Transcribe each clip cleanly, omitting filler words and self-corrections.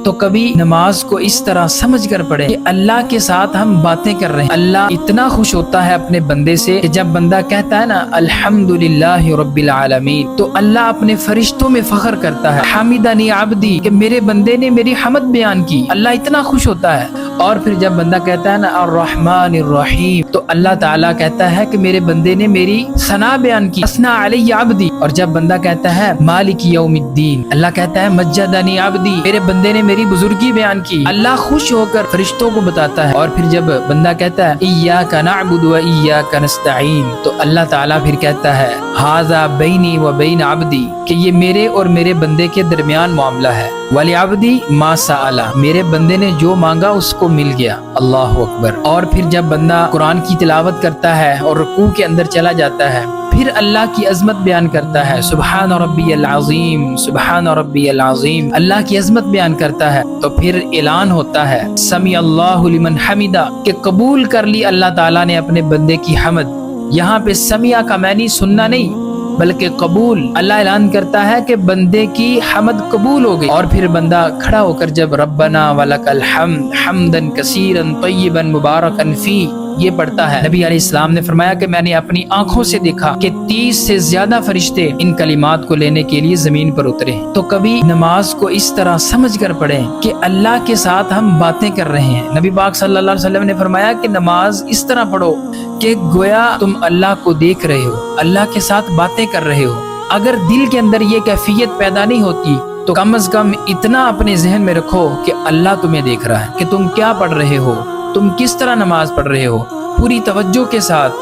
تو کبھی نماز کو اس طرح سمجھ کر پڑھیں کہ اللہ کے ساتھ ہم باتیں کر رہے ہیں۔ اللہ اتنا خوش ہوتا ہے اپنے بندے سے کہ جب بندہ کہتا ہے نا الحمدللہ رب العالمین، تو اللہ اپنے فرشتوں میں فخر کرتا ہے، حمدنی عبدی، کہ میرے بندے نے میری حمد بیان کی، اللہ اتنا خوش ہوتا ہے۔ اور پھر جب بندہ کہتا ہے نا الرحمن الرحیم، تو اللہ تعالیٰ کہتا ہے کہ میرے بندے نے میری ثنا بیان کی، اثنا علی عبدی۔ اور جب بندہ کہتا ہے مالک یوم الدین، اللہ کہتا ہے مجدنی عبدی، میرے بندے نے میری بزرگی بیان کی، اللہ خوش ہو کر فرشتوں کو بتاتا ہے۔ اور پھر جب بندہ کہتا ہے ایاک نعبد و ایاک نستعین، تو اللہ تعالیٰ پھر کہتا ہے ھذا بینی و بین عبدی، کہ یہ میرے اور میرے بندے کے درمیان معاملہ ہے، ولعبدی ما سأل، میرے بندے نے جو مانگا اس کو مل گیا۔ اللہ اکبر۔ اور پھر جب بندہ قرآن کی تلاوت کرتا ہے اور رکوع کے اندر چلا جاتا ہے، پھر اللہ کی عظمت بیان کرتا ہے، سبحان ربی العظیم، سبحان ربی العظیم، اللہ کی عظمت بیان کرتا ہے، تو پھر اعلان ہوتا ہے سمیع اللہ لمن حمدہ، کہ قبول کر لی اللہ تعالیٰ نے اپنے بندے کی حمد۔ یہاں پہ سمیع کا معنی سننا نہیں بلکہ قبول، اللہ اعلان کرتا ہے کہ بندے کی حمد قبول ہو گئی۔ اور پھر بندہ کھڑا ہو کر جب ربنا ولک الحمد حمدا کثیرا طیبا مبارکا فی یہ پڑھتا ہے، نبی علیہ السلام نے فرمایا کہ میں نے اپنی آنکھوں سے دیکھا کہ 30 سے زیادہ فرشتے ان کلمات کو لینے کے لیے زمین پر اترے۔ تو کبھی نماز کو اس طرح سمجھ کر پڑھیں کہ اللہ کے ساتھ ہم باتیں کر رہے ہیں۔ نبی پاک صلی اللہ علیہ وسلم نے فرمایا کہ نماز اس طرح پڑھو کہ گویا تم اللہ کو دیکھ رہے ہو، اللہ کے ساتھ باتیں کر رہے ہو۔ اگر دل کے اندر یہ کیفیت پیدا نہیں ہوتی تو کم از کم اتنا اپنے ذہن میں رکھو کہ اللہ تمہیں دیکھ رہا ہے کہ تم کیا پڑھ رہے ہو، تم کس طرح نماز پڑھ رہے ہو۔ پوری توجہ کے ساتھ،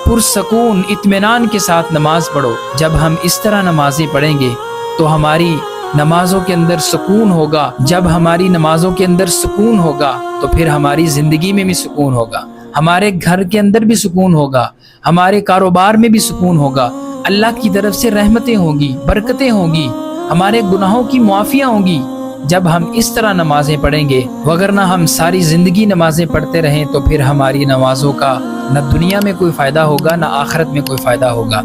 پرسکون اطمینان کے ساتھ نماز پڑھو۔ جب ہم اس طرح نمازیں پڑھیں گے تو ہماری نمازوں کے اندر سکون ہوگا۔ جب ہماری نمازوں کے اندر سکون ہوگا تو پھر ہماری زندگی میں بھی سکون ہوگا، ہمارے گھر کے اندر بھی سکون ہوگا، ہمارے کاروبار میں بھی سکون ہوگا، اللہ کی طرف سے رحمتیں ہوں گی، برکتیں ہوں گی، ہمارے گناہوں کی معافیاں ہوں گی جب ہم اس طرح نمازیں پڑھیں گے۔ وگرنہ ہم ساری زندگی نمازیں پڑھتے رہیں تو پھر ہماری نمازوں کا نہ دنیا میں کوئی فائدہ ہوگا نہ آخرت میں کوئی فائدہ ہوگا۔